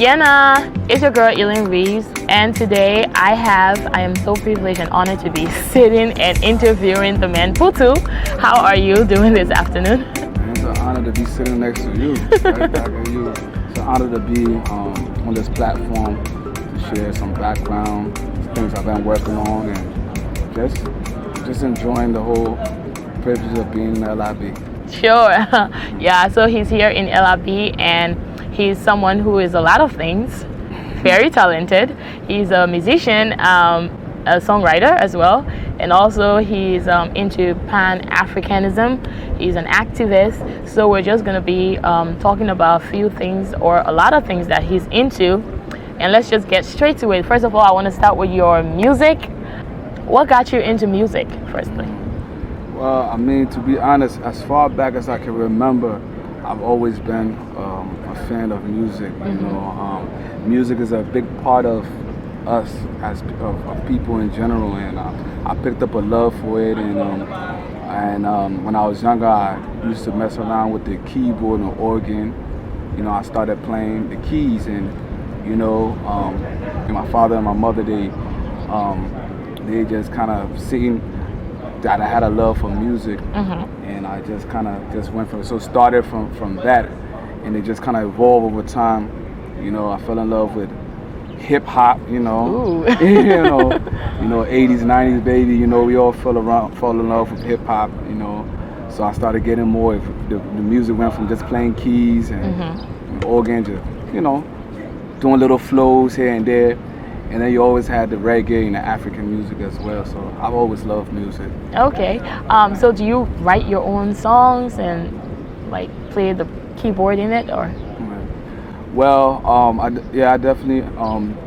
YeahNah, it's your girl Elaine Reeves, and today I am so privileged and honored to be sitting and interviewing the man Putu. How are you doing this afternoon? It's an honor to be sitting next to you, right back at you. It's an honor to be on this platform to share some background, things I've been working on, and just enjoying the whole privilege of being in LIB. Sure. Yeah, so he's here in LIB, and he's someone who is a lot of things, very talented. He's a musician, a songwriter as well, and also he's into Pan-Africanism. He's an activist. So we're just going to be talking about a few things, or a lot of things that he's into. And let's just get straight to it. First of all, I want to start with your music. What got you into music, firstly? Well, I mean, to be honest, as far back as I can remember, I've always been a fan of music. You know, music is a big part of us as of people in general, and I picked up a love for it. And when I was younger, I used to mess around with the keyboard and organ. You know, I started playing the keys, and you know, my father and my mother, they just kind of seen that I had a love for music, and I just kind of went from it. So started from that, and it just kind of evolved over time. You know, I fell in love with hip hop. You know, you know, 80s, 90s, baby. You know, we all fall in love with hip hop. You know, so I started getting more. The music went from just playing keys and organ to, you know, doing little flows here and there. And then you always had the reggae and the African music as well. So I've always loved music. Okay. So do you write your own songs and like play the keyboard in it, or? Well, I definitely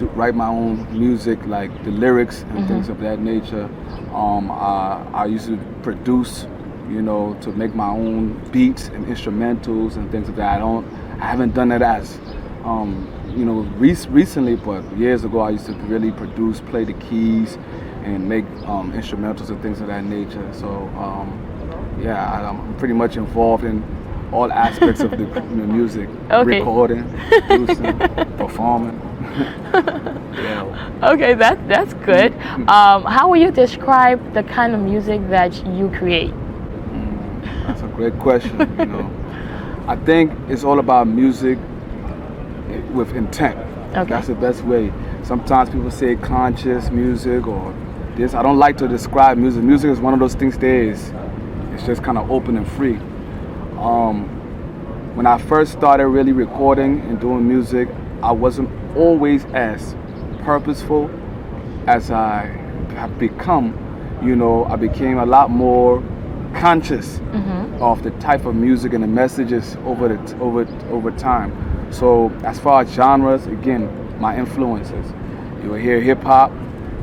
do write my own music, like the lyrics and things of that nature. I used to produce, you know, to make my own beats and instrumentals and things like that. I haven't done that as you know, recently, but years ago I used to really produce, play the keys, and make instrumentals and things of that nature. So I'm pretty much involved in all aspects of the music, recording, producing, performing. Okay, that's good. How would you describe the kind of music that you create? That's a great question. You know, I think it's all about music with intent. Okay. That's the best way. Sometimes people say conscious music or this. I don't like to describe music. Music is one of those things it's just kind of open and free. When I first started really recording and doing music, I wasn't always as purposeful as I have become. You know, I became a lot more conscious of the type of music and the messages over time. So as far as genres, again, my influences. You will hear hip hop,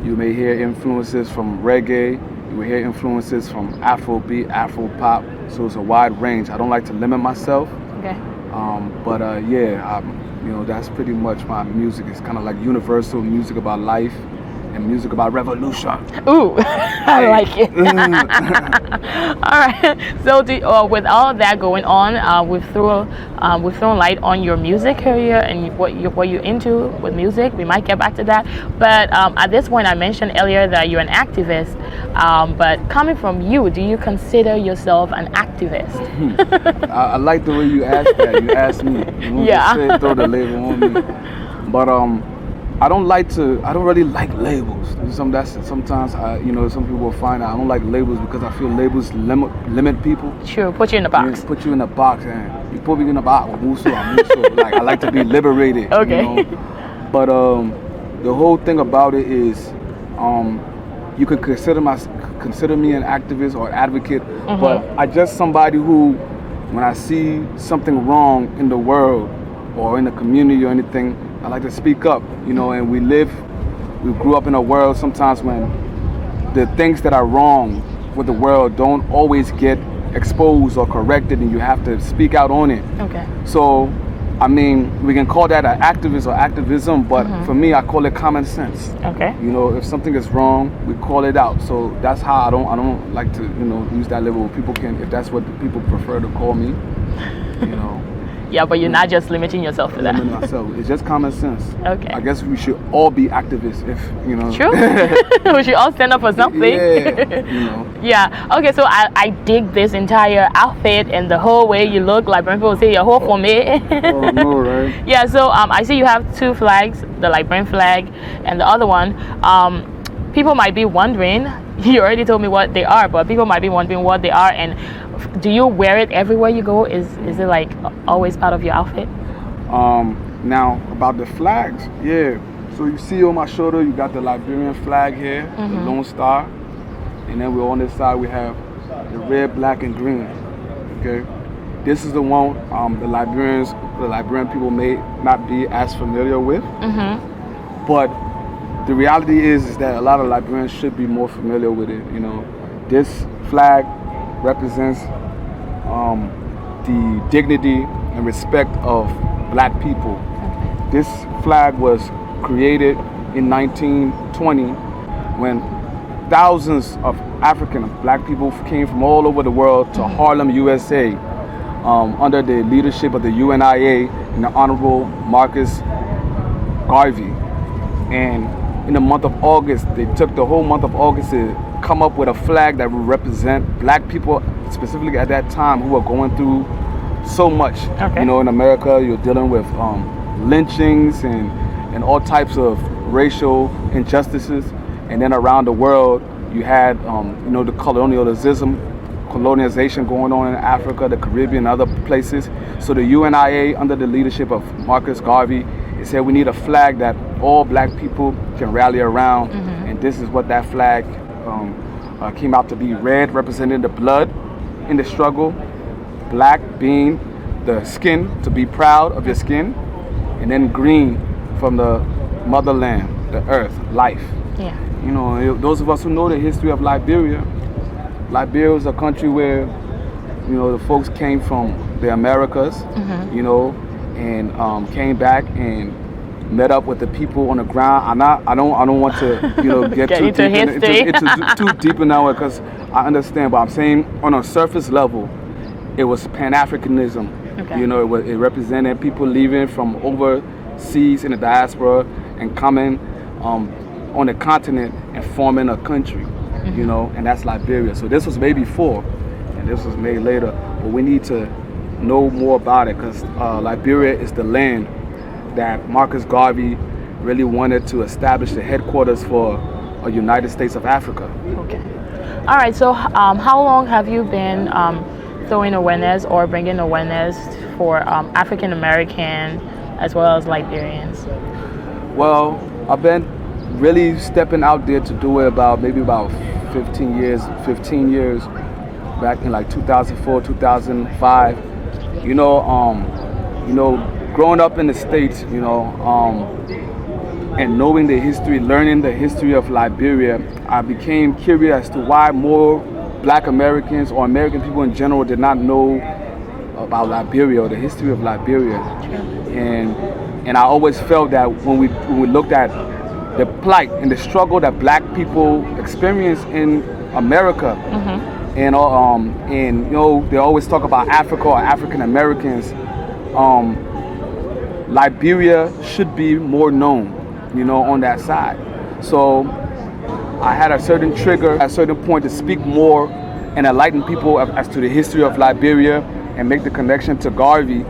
you may hear influences from reggae, you will hear influences from Afrobeat, Afro pop. So it's a wide range. I don't like to limit myself. Okay. You know, that's pretty much my music. It's kind of like universal music about life and music about revolution. Ooh, I like it. All right. So with all of that going on, we've thrown light on your music career and what you're into with music. We might get back to that. But at this point, I mentioned earlier that you're an activist. But coming from you, do you consider yourself an activist? I like the way you asked that. You asked me. You just throw the label on me. But I don't really like labels. Sometimes you know, some people will find out I don't like labels because I feel labels limit people. Sure, put you in a box. Yeah, put you in a box, and you put me in a box. Like I like to be liberated. Okay. You know? But the whole thing about it is, you could consider me an activist or advocate, but I just somebody who, when I see something wrong in the world or in the community or anything, I like to speak up, you know, and we grew up in a world sometimes when the things that are wrong with the world don't always get exposed or corrected, and you have to speak out on it. Okay. So, I mean, we can call that an activist or activism, but for me, I call it common sense. Okay. You know, if something is wrong, we call it out. So that's how I don't like to, you know, use that label. People can, if that's what the people prefer to call me, you know. Yeah, but you're not just limiting yourself to that. Limiting myself. It's just common sense. Okay. I guess we should all be activists if, you know. True. We should all stand up for something. Yeah, you know. Yeah. Okay, so I dig this entire outfit and the whole way you look. Like when people say you're whole for me. Oh, no, right? Yeah, so I see you have two flags, the Liberian flag and the other one. People might be wondering, you already told me what they are, but people might be wondering what they are, and do you wear it everywhere you go? Is it like always part of your outfit? Now about the flags, yeah. So you see on my shoulder, you got the Liberian flag here, the Lone Star, and then we're on this side we have the red, black, and green. Okay, this is the one the Liberian people may not be as familiar with, but the reality is that a lot of Liberians should be more familiar with it. You know, this flag represents the dignity and respect of black people. This flag was created in 1920 when thousands of African black people came from all over the world to Harlem, USA, under the leadership of the UNIA and the Honorable Marcus Garvey. And in the month of August, they took the whole month of August to come up with a flag that would represent black people, specifically at that time, who were going through so much. Okay. You know, in America, you're dealing with lynchings and all types of racial injustices. And then around the world, you had, you know, the colonization going on in Africa, the Caribbean, and other places. So the UNIA, under the leadership of Marcus Garvey, it said we need a flag that all black people can rally around. And this is what that flag came out to be. Red representing the blood in the struggle, black being the skin, to be proud of your skin, and then green from the motherland, the earth, life. Yeah. You know, those of us who know the history of Liberia, Liberia is a country where, you know, the folks came from the Americas, you know, and came back and met up with the people on the ground. I don't want to, you know, get too into deep history. too deep in that, because I understand, but I'm saying on a surface level, it was Pan-Africanism. Okay. You know, it represented people leaving from overseas in the diaspora and coming on the continent and forming a country. You know, and that's Liberia. So this was made before, and this was made later. But we need to know more about it, because Liberia is the land that Marcus Garvey really wanted to establish the headquarters for a United States of Africa. Okay. All right. So how long have you been throwing awareness or bringing awareness for African American as well as Liberians? Well, I've been really stepping out there to do it about 15 years back in like 2004, 2005. You know, growing up in the States, you know, and knowing the history, learning the history of Liberia, I became curious as to why more Black Americans or American people in general did not know about Liberia or the history of Liberia. And I always felt that when we looked at the plight and the struggle that black people experience in America, and you know, they always talk about Africa or African Americans. Liberia should be more known, you know, on that side. So I had a certain trigger at a certain point to speak more and enlighten people as to the history of Liberia and make the connection to Garvey.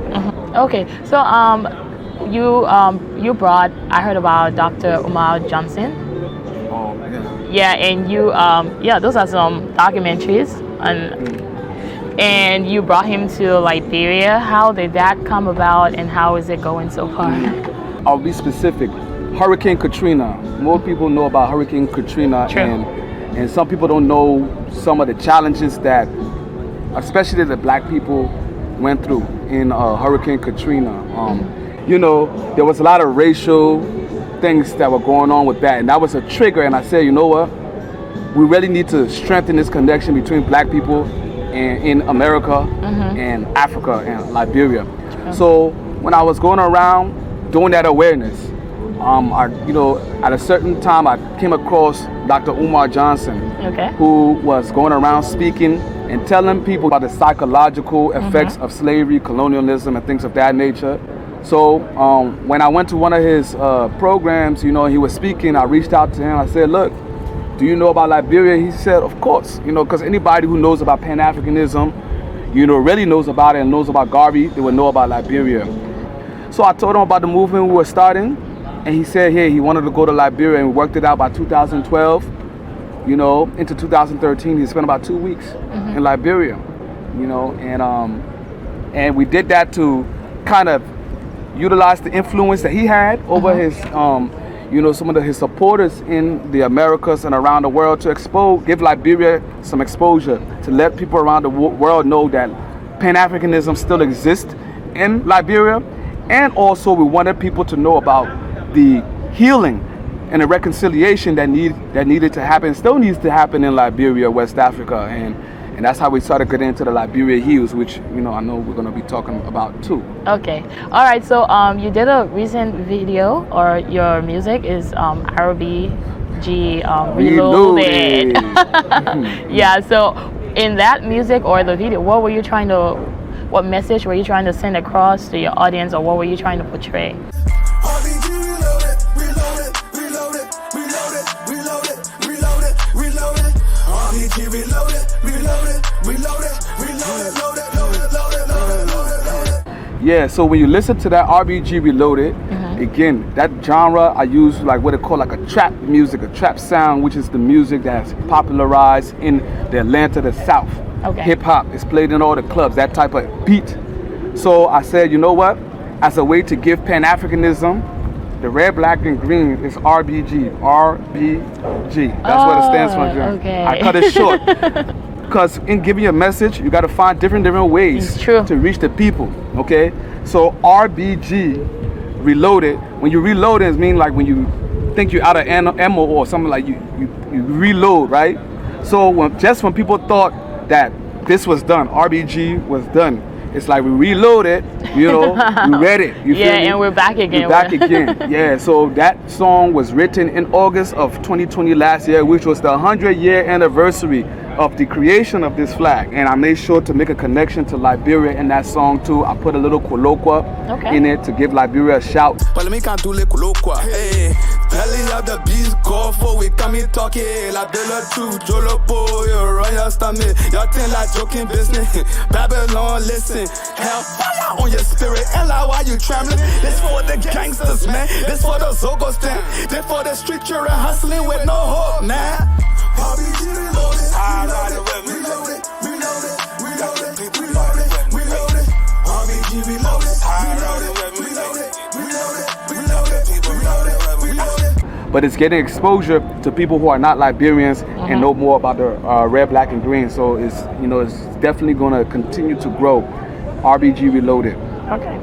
Okay, so you brought, I heard about Dr. Umar Johnson. Oh, yeah. Yeah, and you those are some documentaries, and you brought him to Liberia. How did that come about, and how is it going so far? I'll be specific. Hurricane Katrina. More people know about Hurricane Katrina, and some people don't know some of the challenges that, especially the black people, went through in Hurricane Katrina. You know, there was a lot of racial things that were going on with that, and that was a trigger. And I said, you know what? We really need to strengthen this connection between black people and in America and Africa and Liberia. So when I was going around doing that awareness, at a certain time, I came across Dr. Umar Johnson, who was going around speaking and telling people about the psychological effects of slavery, colonialism, and things of that nature. So when I went to one of his programs, he was speaking, I reached out to him. I said, look, do you know about Liberia? He said, of course, because anybody who knows about Pan-Africanism, really knows about it and knows about Garvey, they would know about Liberia. So I told him about the movement we were starting, and he said, hey, he wanted to go to Liberia, and we worked it out by 2012. Into 2013, he spent about 2 weeks in Liberia, and we did that to kind of utilize the influence that he had over his, some of his supporters in the Americas and around the world to give Liberia some exposure, to let people around the world know that Pan-Africanism still exists in Liberia. And also we wanted people to know about the healing and the reconciliation that needed to happen, still needs to happen in Liberia, West Africa. And that's how we started getting into the Liberia Heals, which, I know we're going to be talking about too. Okay. All right. So you did a recent video, or your music is RBG Reloaded. Yeah. So in that music or the video, what message were you trying to send across to your audience, or what were you trying to portray? Yeah, so when you listen to that RBG Reloaded, again, that genre I use what they call a trap music, a trap sound, which is the music that's popularized in the Atlanta, the South. Hip hop is played in all the clubs, that type of beat. So I said, you know what? As a way to give Pan-Africanism, the red, black, and green is RBG. RBG. That's what it stands for. Okay. I cut it short. Because in giving a message, you got to find different ways to reach the people. Okay? So RBG Reloaded. When you reload it means when you think you're out of ammo or something, you reload, right? So when people thought that this was done, RBG was done, it's we reloaded, we read it. You feel me? And we're back again. We're back again. Yeah, so that song was written in August of 2020 last year, which was the 100-year anniversary of the creation of this flag. And I made sure to make a connection to Liberia in that song too. I put a little colloqua in it to give Liberia a shout. But let me can't do le colloqua. Hey, telling you the beast go for we come in talking. La de la truth, Jolopo, you run your stomach. Y'all think joking business. Babylon, listen. Hellfire on your spirit. And why you trembling? This for the gangsters, man. This for the Zogos, then. This for the street children hustling with no hope, man. RBG reloaded, reloaded, reloaded, reloaded, reloaded, reloaded, RBG reloaded, reloaded, reloaded. But it's getting exposure to people who are not Liberians and know more about the red, black, and green. So it's it's definitely going to continue to grow. RBG Reloaded. Okay.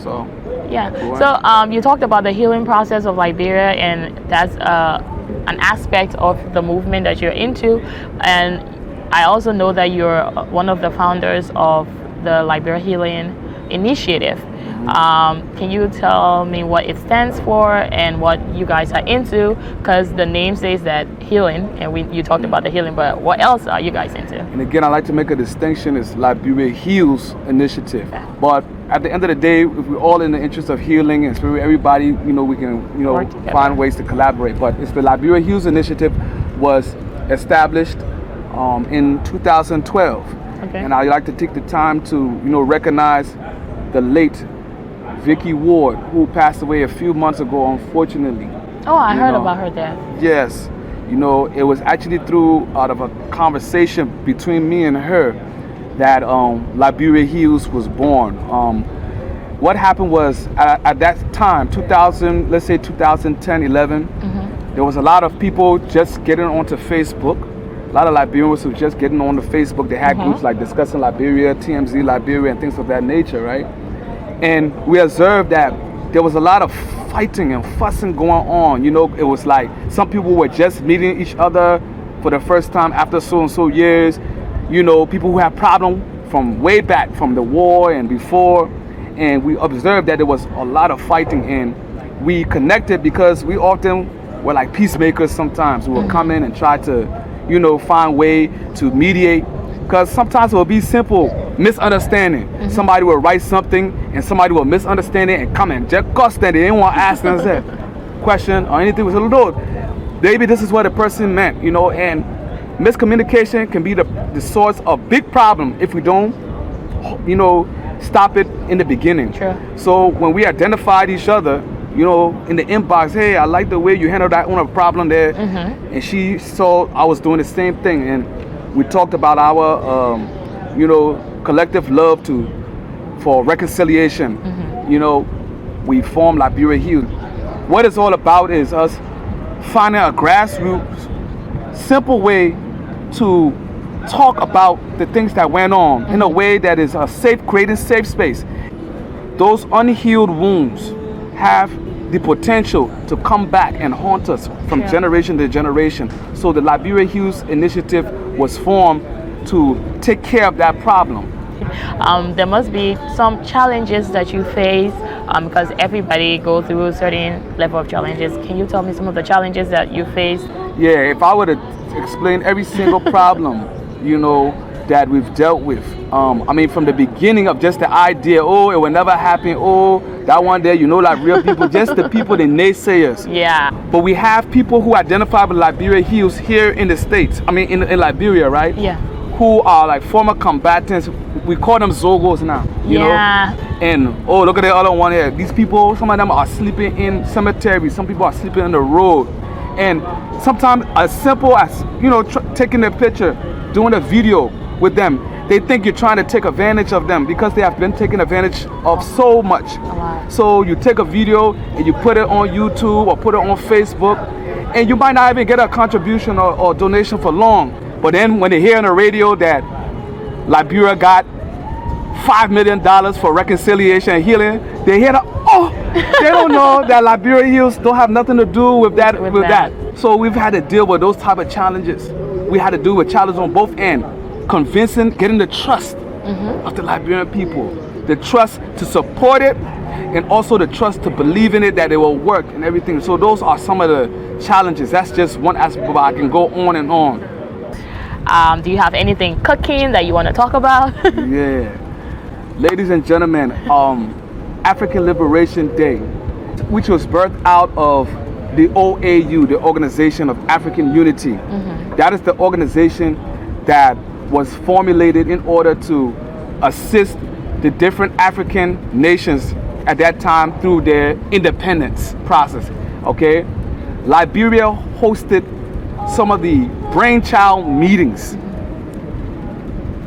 So. Yeah. So you talked about the healing process of Liberia, and that's an aspect of the movement that you're into. And I also know that you're one of the founders of the Liberia Healing Initiative. Can you tell me what it stands for and what you guys are into? Because the name says that healing, and you talked about the healing, but what else are you guys into? And again, I like to make a distinction. It's Liberia Heals Initiative. But at the end of the day, if we're all in the interest of healing and spirit, everybody, we can, find ways to collaborate. But it's the Liberia Heals Initiative was established in 2012. And I like to take the time to, recognize the late Vicky Ward, who passed away a few months ago, unfortunately. Oh, I heard about her death. Yes. It was actually out of a conversation between me and her that Liberia Heals was born. What happened was, at that time, 2010, 11, there was a lot of people just getting onto Facebook. A lot of Liberians were just getting on the Facebook. They had groups like Discussing Liberia, TMZ Liberia, and things of that nature, right? And we observed that there was a lot of fighting and fussing going on. It was some people were just meeting each other for the first time after so and so years. People who had problems from way back from the war and before. And we observed that there was a lot of fighting. And we connected because we often were like peacemakers sometimes. We would come in and try to, you know, find way to mediate. Because sometimes it will be simple misunderstanding. Somebody will write something and somebody will misunderstand it and come and just cuss that. They didn't want to ask us that question or anything. We said, Lord, maybe this is what the person meant, you know, and miscommunication can be the source of big problem if we don't, you know, stop it in the beginning. True. So when we identified each other, you know, in the inbox, hey, I like the way you handled that on a problem there. And she saw I was doing the same thing. And we talked about our, you know, collective love for reconciliation. You know, we formed Liberia Youth. What it's all about is us finding a grassroots, simple way to talk about the things that went on in a way that is creating safe space. Those unhealed wounds have the potential to come back and haunt us from generation to generation. So the Liberia Youth Initiative was formed to take care of that problem. There must be some challenges that you face because everybody goes through a certain level of challenges. Can you tell me some of the challenges that you face? Yeah, if I were to explain every single problem, you know, that we've dealt with. I mean, from the beginning of just the idea, oh, it will never happen, oh, that one day, you know, like real people, just the people, the naysayers. Yeah. But we have people who identify with Liberia Hills here in the States, I mean, in Liberia, right? Yeah. Who are like former combatants. We call them Zogos now, you know? And, oh, look at the other one here. These people, some of them are sleeping in cemeteries. Some people are sleeping on the road. And sometimes as simple as, you know, taking a picture, doing a video with them, they think you're trying to take advantage of them because they have been taken advantage of so much. So you take a video and you put it on YouTube or put it on Facebook, and you might not even get a contribution or donation for long. But then when they hear on the radio that Liberia got $5 million for reconciliation and healing, they hear that, oh, they don't know that Liberia Hills don't have nothing to do with that. So we've had to deal with those type of challenges. We had to do with challenges on both ends. Convincing, getting the trust of the Liberian people, the trust to support it, and also the trust to believe in it, that it will work and everything. So those are some of the challenges. That's just one aspect, but I can go on and on. Do you have anything cooking that you want to talk about? Yeah. Ladies and gentlemen, African Liberation Day, which was birthed out of the OAU, the Organization of African Unity. That is the organization that was formulated in order to assist the different African nations at that time through their independence process, okay? Liberia hosted some of the brainchild meetings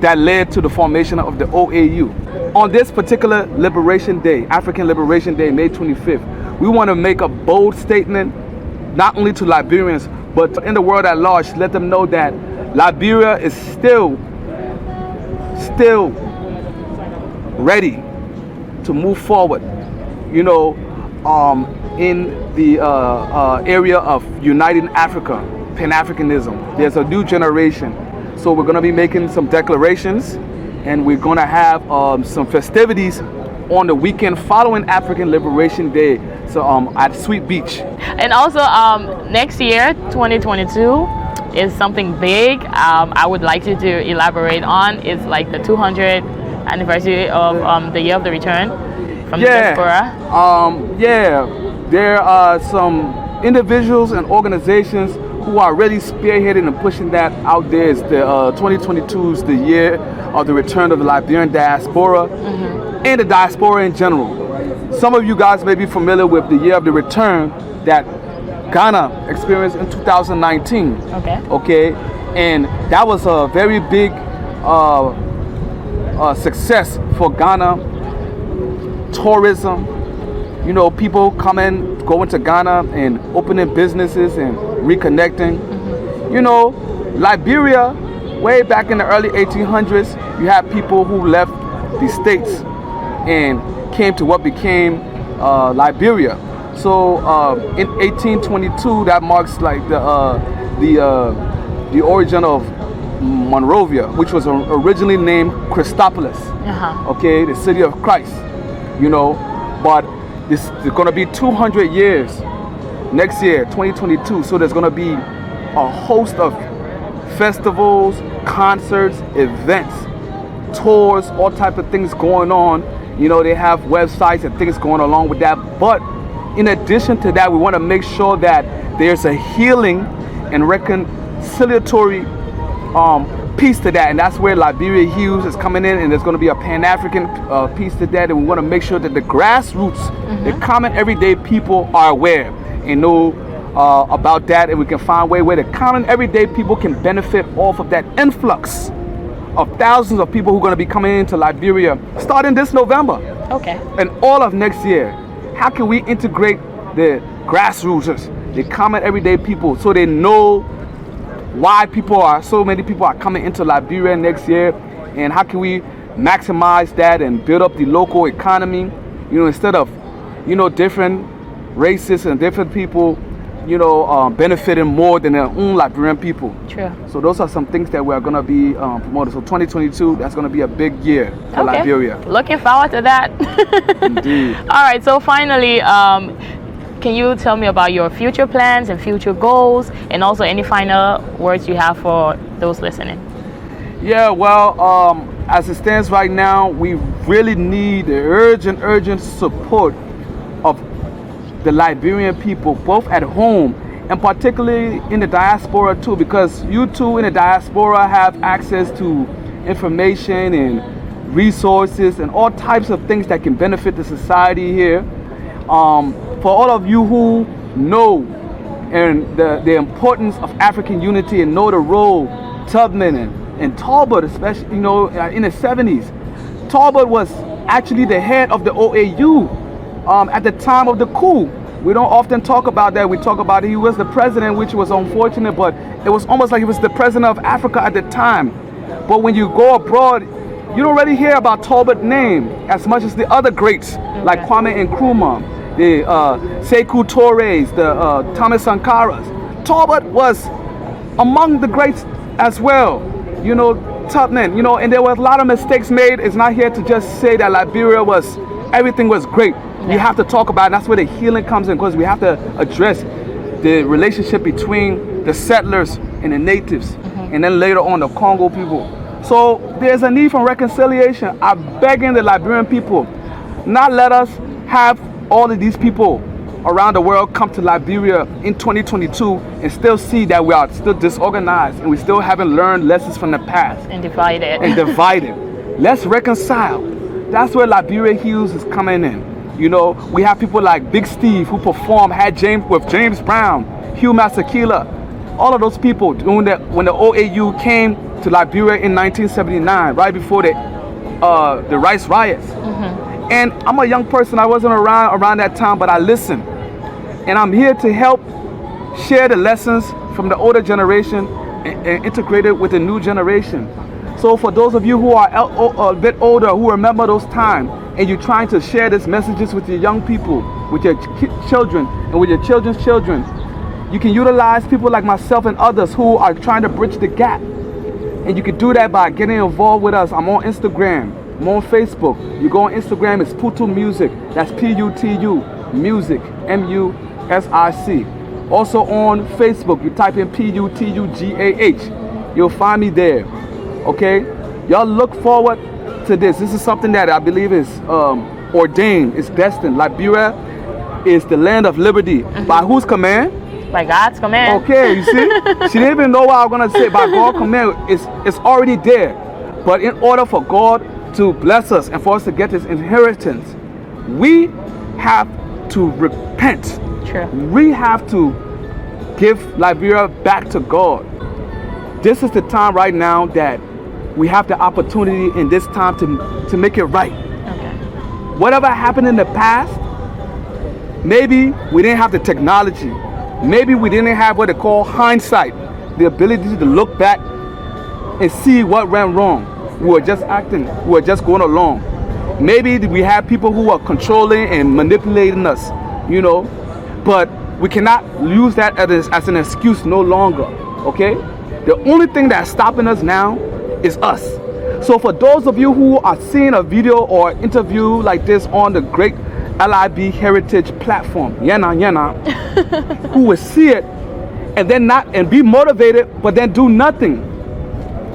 that led to the formation of the OAU. On this particular Liberation Day, African Liberation Day, May 25th, we want to make a bold statement, not only to Liberians, but in the world at large, let them know that Liberia is still ready to move forward, you know, in the area of uniting Africa, Pan-Africanism. There's a new generation. So we're going to be making some declarations, and we're going to have some festivities on the weekend following African Liberation Day, so at Sweet Beach. And also next year, 2022, is something big. I would like you to elaborate on. It's like the 200th anniversary of the Year of the Return from the diaspora. There are some individuals and organizations who are really spearheading and pushing that out there. It's the 2022 is the year of the return of the Liberian diaspora and the diaspora in general. Some of you guys may be familiar with the Year of the Return that Ghana experienced in 2019. Okay, and that was a very big success for Ghana. Tourism, you know, people going to Ghana and opening businesses and reconnecting. You know, Liberia, way back in the early 1800s, you had people who left the states and came to what became Liberia. So in 1822, that marks like the origin of Monrovia, which was originally named Christopolis. Okay, the city of Christ. You know, but This is going to be 200 years next year, 2022. So there's going to be a host of festivals, concerts, events, tours, all type of things going on. You know, they have websites and things going along with that. But in addition to that, we want to make sure that there's a healing and reconciliatory piece to that, and that's where Liberia Hughes is coming in, and there's going to be a Pan-African piece to that, and we want to make sure that the grassroots, the common everyday people are aware and know about that, and we can find a way where the common everyday people can benefit off of that influx of thousands of people who are going to be coming into Liberia starting this November. Okay. And all of next year. How can we integrate the grassroots, the common everyday people, so they know why so many people are coming into Liberia next year, and how can we maximize that and build up the local economy, you know, instead of, you know, different races and different people, you know, benefiting more than their own Liberian people. True. So those are some things that we're going to be promoting. So 2022, that's going to be a big year for Liberia. Looking forward to that. Indeed. All right, so finally, can you tell me about your future plans and future goals, and also any final words you have for those listening? Yeah, well, as it stands right now, we really need the urgent support of the Liberian people, both at home and particularly in the diaspora too, because you too in the diaspora have access to information and resources and all types of things that can benefit the society here. For all of you who know and the importance of African unity and know the role Tubman and Talbot, especially, you know, in the 70s, Talbot was actually the head of the OAU at the time of the coup. We don't often talk about that. We talk about he was the president, which was unfortunate, but it was almost like he was the president of Africa at the time. But when you go abroad, you don't really hear about Talbot's name as much as the other greats, like Kwame Nkrumah, the Sekou Touré's, the Thomas Sankaras. Talbot was among the greats as well. You know, Tubman, you know, and there were a lot of mistakes made. It's not here to just say that Liberia everything was great. We have to talk about it. That's where the healing comes in, because we have to address the relationship between the settlers and the natives, and then later on the Congo people. So there's a need for reconciliation. I'm begging the Liberian people, not let us have all of these people around the world come to Liberia in 2022 and still see that we are still disorganized and we still haven't learned lessons from the past. And divided. Let's reconcile. That's where Liberia Hughes is coming in. You know, we have people like Big Steve who performed, with James Brown, Hugh Masekela, all of those people when the OAU came to Liberia in 1979, right before the rice riots. And I'm a young person. I wasn't around that time, but I listened. And I'm here to help share the lessons from the older generation and integrate it with the new generation. So for those of you who are a bit older, who remember those times, and you're trying to share these messages with your young people, with your children, and with your children's children, you can utilize people like myself and others who are trying to bridge the gap. And you can do that by getting involved with us. I'm on Instagram. I'm on Facebook. You go on Instagram, it's Putu Music. That's Putu Music, MUSIC. Also on Facebook, you type in PUTUGAH. You'll find me there. Okay? Y'all look forward to this. This is something that I believe is ordained, it's destined. Liberia is the land of liberty. By whose command? By God's command. Okay, you see? She didn't even know what I was going to say. By God's command, it's already there. But in order for God to bless us and for us to get this inheritance, we have to repent. True. We have to give Liberia back to God. This is the time right now that we have the opportunity in this time to make it right. Okay. Whatever happened in the past, maybe we didn't have the technology. Maybe we didn't have what they call hindsight, the ability to look back and see what went wrong. We were just acting, we were just going along. Maybe we had people who were controlling and manipulating us, you know, but we cannot use that as an excuse no longer, okay? The only thing that's stopping us now is us. So for those of you who are seeing a video or interview like this on the great LIB Heritage Platform, YeahNah, who will see it and then not and be motivated, but then do nothing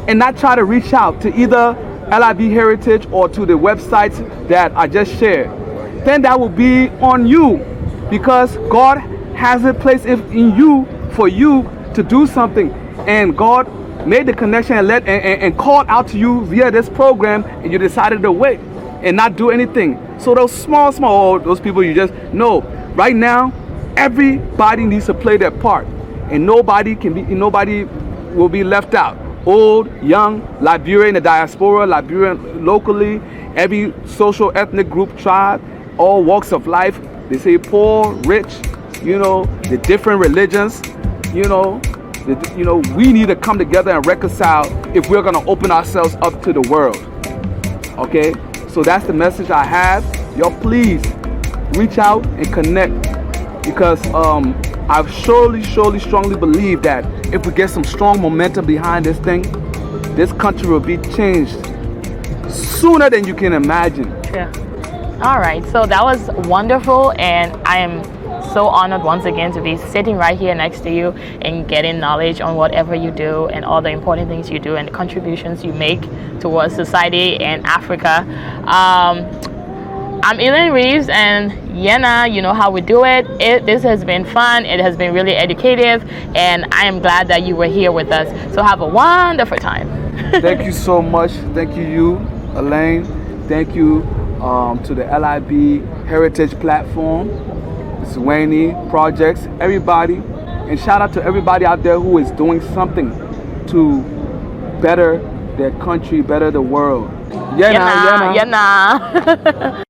and not try to reach out to either LIB Heritage or to the websites that I just shared, then that will be on you, because God has a place in you for you to do something, and God made the connection and called out to you via this program, and you decided to wait and not do anything. So those small, those people you just know, right now, everybody needs to play their part, and nobody will be left out. Old, young, Liberian, the diaspora, Liberian locally, every social ethnic group, tribe, all walks of life. They say poor, rich, the different religions, we need to come together and reconcile if we're going to open ourselves up to the world. Okay? So that's the message I have. Y'all please reach out and connect, because I surely, strongly believe that if we get some strong momentum behind this thing, this country will be changed sooner than you can imagine. Yeah. All right. So that was wonderful, and I am so honored once again to be sitting right here next to you and getting knowledge on whatever you do and all the important things you do and the contributions you make towards society and Africa. I'm Elaine Reeves, and YeahNah, you know how we do it. This has been fun. It has been really educative, and I am glad that you were here with us. So have a wonderful time. Thank you so much. Thank you, Elaine. Thank you to the LIB Heritage Platform, YeahNah Projects, everybody. And shout out to everybody out there who is doing something to better their country, better the world. YeahNah, YeahNah.